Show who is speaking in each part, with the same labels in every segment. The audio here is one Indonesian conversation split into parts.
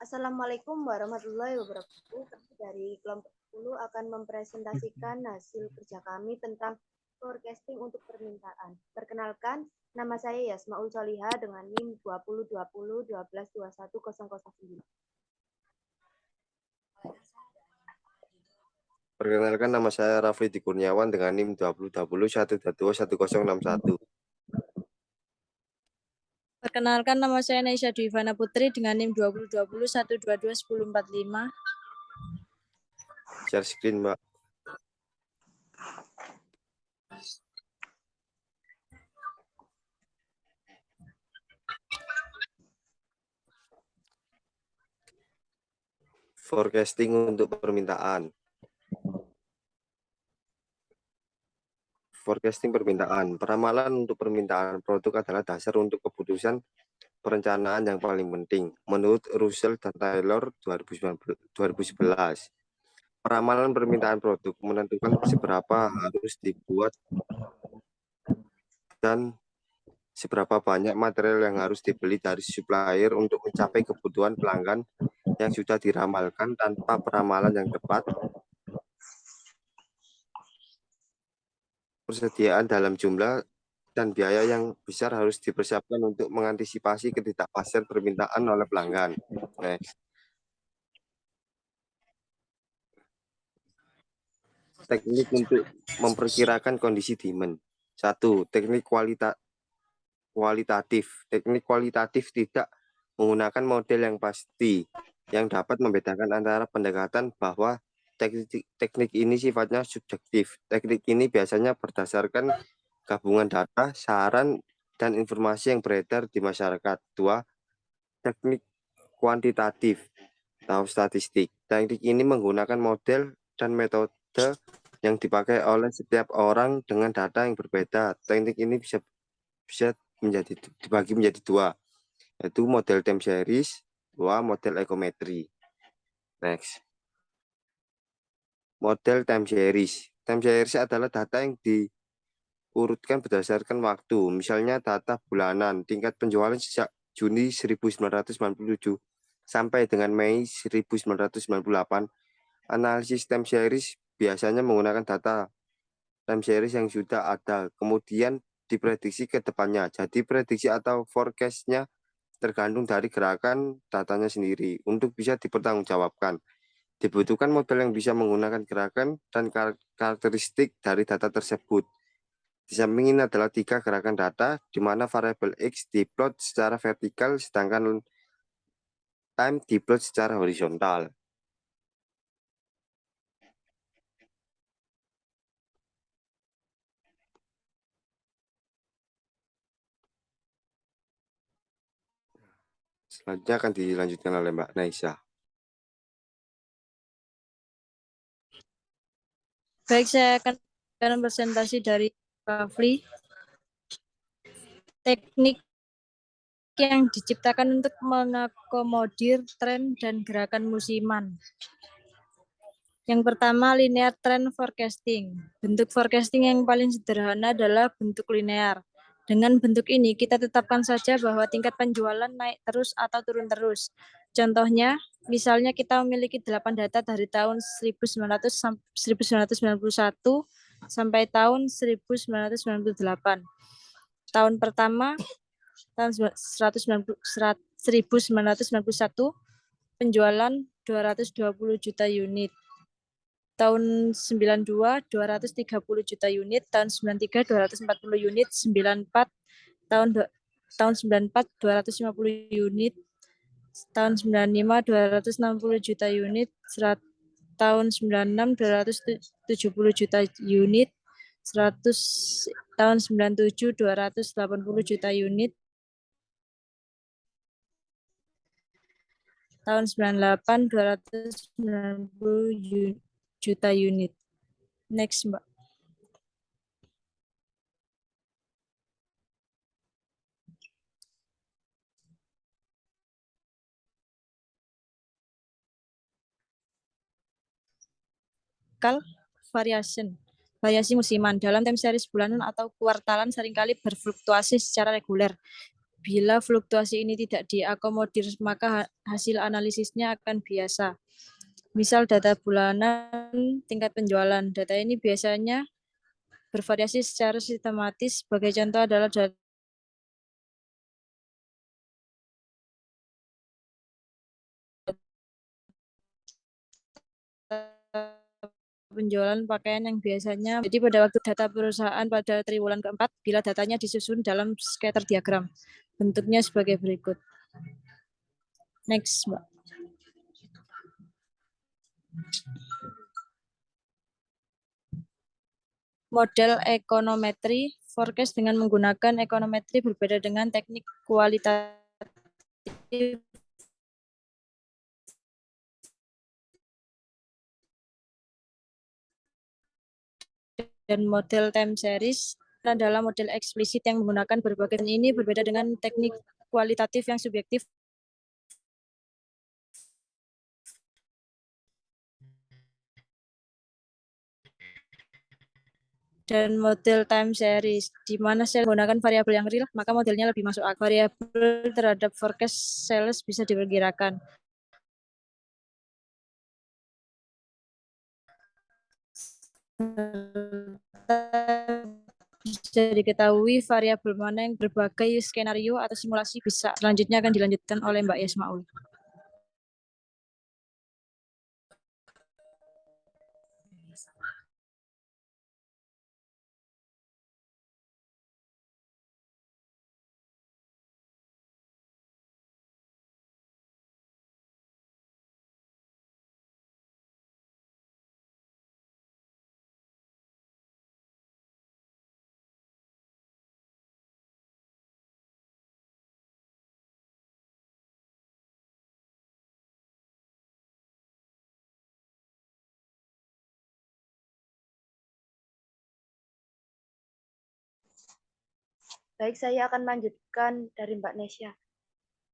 Speaker 1: Assalamualaikum warahmatullahi wabarakatuh. Kami dari kelompok 10 akan mempresentasikan hasil kerja kami tentang forecasting untuk permintaan. Perkenalkan, nama saya Yasmaul Soliha dengan NIM 202012210009.
Speaker 2: Perkenalkan, nama saya Rafli Kurniawan dengan NIM 202012211061.
Speaker 3: Perkenalkan, nama saya Naisha Dwivana Putri dengan NIM 202012221045.
Speaker 2: Share screen, Mbak. Forecasting untuk permintaan. Forecasting permintaan. Peramalan untuk permintaan produk adalah dasar untuk keputusan perencanaan yang paling penting. Menurut Russell dan Taylor 2011, peramalan permintaan produk menentukan seberapa harus dibuat dan seberapa banyak material yang harus dibeli dari supplier untuk mencapai kebutuhan pelanggan yang sudah diramalkan. Tanpa peramalan yang tepat, persediaan dalam jumlah dan biaya yang besar harus dipersiapkan untuk mengantisipasi ketidakpastian permintaan oleh pelanggan. Teknik untuk memperkirakan kondisi demand. 1. Teknik kualitatif. Teknik kualitatif tidak menggunakan model yang pasti yang dapat membedakan antara pendekatan bahwa teknik ini sifatnya subjektif. Teknik ini biasanya berdasarkan gabungan data, saran, dan informasi yang beredar di masyarakat. 2. Teknik kuantitatif atau statistik. Teknik ini menggunakan model dan metode yang dipakai oleh setiap orang dengan data yang berbeda. Teknik ini bisa dibagi menjadi dua, yaitu model time series, model ekometri. Next. Model time series. Time series adalah data yang diurutkan berdasarkan waktu. Misalnya data bulanan, tingkat penjualan sejak Juni 1997 sampai dengan Mei 1998. Analisis time series biasanya menggunakan data time series yang sudah ada, kemudian diprediksi ke depannya. Jadi prediksi atau forecast-nya tergantung dari gerakan datanya sendiri. Untuk bisa dipertanggungjawabkan, dibutuhkan model yang bisa menggunakan gerakan dan karakteristik dari data tersebut. Di samping ini adalah 3 gerakan data, di mana variabel X diplot secara vertikal, sedangkan time diplot secara horizontal. Selanjutnya akan dilanjutkan oleh Mbak Naisha.
Speaker 3: Baik, saya akan presentasi dari Rafli. Teknik yang diciptakan untuk mengakomodir tren dan gerakan musiman. Yang pertama, linear trend forecasting. Bentuk forecasting yang paling sederhana adalah bentuk linear. Dengan bentuk ini, kita tetapkan saja bahwa tingkat penjualan naik terus atau turun terus. Contohnya, misalnya kita memiliki 8 data dari tahun 1991 sampai tahun 1998. Tahun pertama, tahun 1991, penjualan 220 juta unit. Tahun 92, 230 juta unit. Tahun 93, 240 unit. 94, tahun 94, 250 unit. Tahun 95, 260 juta unit. Tahun 96, 270 juta unit. 100, tahun 97, 280 juta unit. Tahun 98, 290 juta unit. Next, Mbak. Variasi musiman dalam time series bulanan atau kuartalan seringkali berfluktuasi secara reguler. Bila fluktuasi ini tidak diakomodir, maka hasil analisisnya akan biasa. Misal data bulanan tingkat penjualan. Data ini biasanya bervariasi secara sistematis. Sebagai contoh adalah data penjualan pakaian yang biasanya. Jadi pada waktu data perusahaan pada triwulan keempat, bila datanya disusun dalam scatter diagram. Bentuknya sebagai berikut. Next, Mbak. Model ekonometri forecast dengan menggunakan ekonometri berbeda dengan teknik kualitatif dan model time series adalah model eksplisit yang menggunakan berbagai ini berbeda dengan teknik kualitatif yang subjektif dan model time series, di mana sales menggunakan variabel yang real, maka modelnya lebih masuk akal. Variabel terhadap forecast sales bisa diperkirakan. Bisa diketahui variabel mana yang berbagai skenario atau simulasi bisa. Selanjutnya akan dilanjutkan oleh Mbak Yasmaul.
Speaker 1: Baik, saya akan melanjutkan dari Mbak Nesya.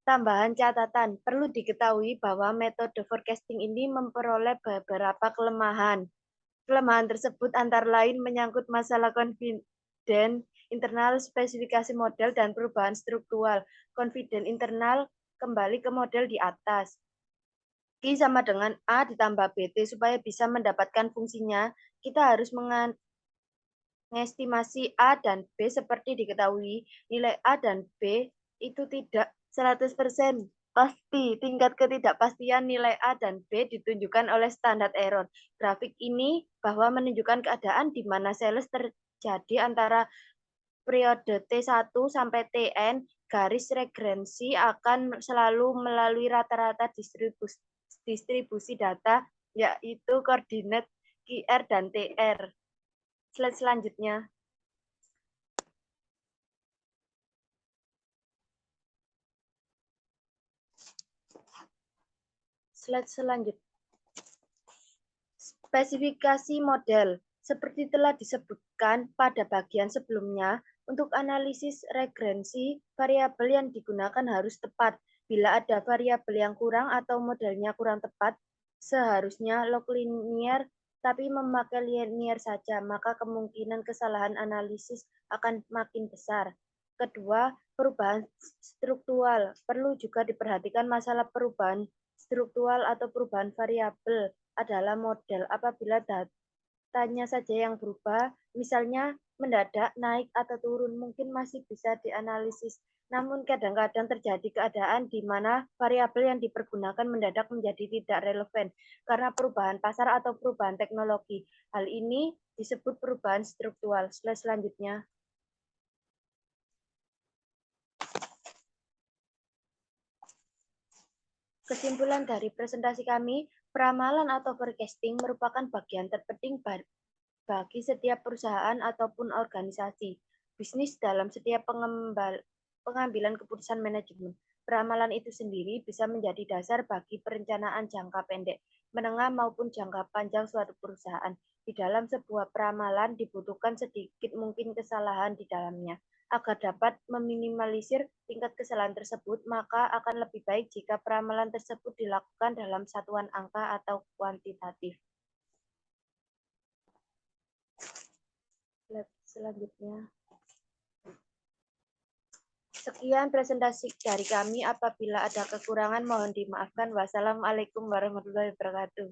Speaker 1: Tambahan catatan, perlu diketahui bahwa metode forecasting ini memperoleh beberapa kelemahan. Kelemahan tersebut antara lain menyangkut masalah confident internal, spesifikasi model, dan perubahan struktural. Confident internal kembali ke model di atas. Q sama dengan A ditambah BT. Supaya bisa mendapatkan fungsinya, kita harus mengestimasi A dan B. Seperti diketahui, nilai A dan B itu tidak 100% pasti. Tingkat ketidakpastian nilai A dan B ditunjukkan oleh standar error. Grafik ini bahwa menunjukkan keadaan di mana sales terjadi antara periode T1 sampai Tn. Garis regrensi akan selalu melalui rata-rata distribusi data, yaitu koordinat QR dan TR. Slide selanjutnya. Slide selanjutnya. Spesifikasi model. Seperti telah disebutkan pada bagian sebelumnya, untuk analisis regrensi, variabel yang digunakan harus tepat. Bila ada variabel yang kurang atau modelnya kurang tepat, seharusnya log linear tapi memakai linear saja, maka kemungkinan kesalahan analisis akan makin besar. Kedua, perubahan struktural. Perlu juga diperhatikan masalah perubahan struktural atau perubahan variabel adalah model. Apabila datanya saja yang berubah, misalnya mendadak naik atau turun, mungkin masih bisa dianalisis. Namun kadang-kadang terjadi keadaan di mana variabel yang dipergunakan mendadak menjadi tidak relevan karena perubahan pasar atau perubahan teknologi. Hal ini disebut perubahan struktural. Slide selanjutnya. Kesimpulan dari presentasi kami, peramalan atau forecasting merupakan bagian terpenting bagi setiap perusahaan ataupun organisasi bisnis dalam setiap pengambilan keputusan manajemen. Peramalan itu sendiri bisa menjadi dasar bagi perencanaan jangka pendek, menengah maupun jangka panjang suatu perusahaan. Di dalam sebuah peramalan dibutuhkan sedikit mungkin kesalahan di dalamnya. Agar dapat meminimalisir tingkat kesalahan tersebut, maka akan lebih baik jika peramalan tersebut dilakukan dalam satuan angka atau kuantitatif. Selanjutnya. Sekian presentasi dari kami. Apabila ada kekurangan mohon dimaafkan. Wassalamualaikum warahmatullahi wabarakatuh.